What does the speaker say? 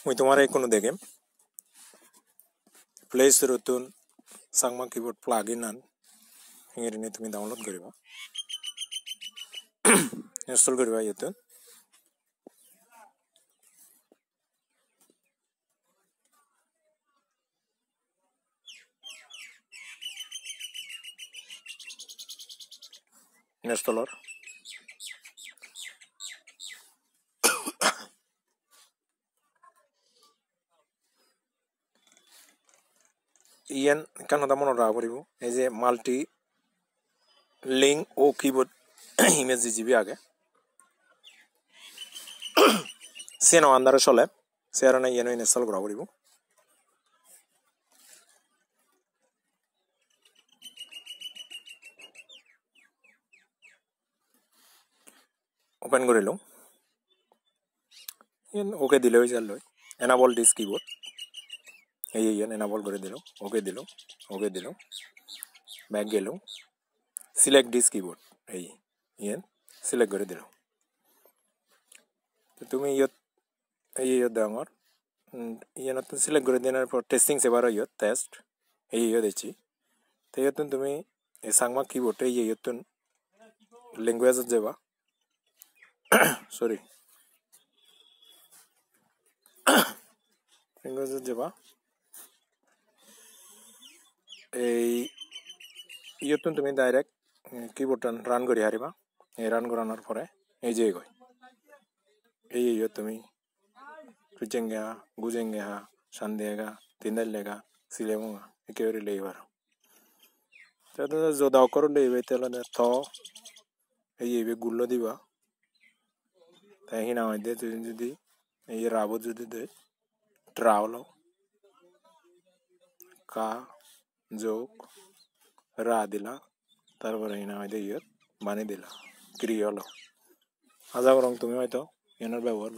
মুই তোমার এই কোনো দেখেম প্লে স্টোরতুন সাংমা কিবোর্ড প্লাগইন আন হিঙেরিনে তুমি ডাউনলোড করিবা ইনস্টল করিবা ইয়েতুন ইনস্টলার ইয়ান কানাডা মনে রাখা পড়িব এই যে মাল্টি লিঙ্ক ও কিবোর্ড ইমেজ দিবি আগে সেন আন্দারে চলে সেয়ারনে ইয়ানো ইনস্টল করা পড়িব ওপেন করে লও ইয়ান ওকে দিলে হয়ে যাল এনাবল দিস কিবোর্ড এই ইয়ান এনাবল করে দিল ওকে দিল ব্যাক গেল সিলেক্ট দিস কিবোর্ড এই ইয়ান সিলেক্ট করে দিল তো তুমি ইয়ত এই ইয়ত ডাঙর ইয়ানত সিলেক্ট করে দেওয়ার পর টেস্টিং সেবার ইয়ত টেস্ট এই ইয়ত দিচ্ছি তো ইয়তুন তুমি এই সাংমা কিবোর্ড এই ইয়তুন ল্যাঙ্গুয়েজত যাবা সরি ল্যাঙ্গুয়েজত যাবা এই ইয়তুন তুমি ডাইরেক্ট কিবোর্ডটা রান করি হারিবা এই রান করানোর পরে এই যে কয় এই ইয়ত তুমি Kujenga, gujenga, sandega, tindalega, silemunga, ekeori leibar. Tado joda okoro leibe tela ne tho, ei ebe gullo diba. Tai hina hoide judi, ei rabo judi de, trawlo, ka, jok, ra dila, তারপরে hina hoide yot, bani dila, kriolo. আশা করং তুমি হয়তো এনার ব্যবহার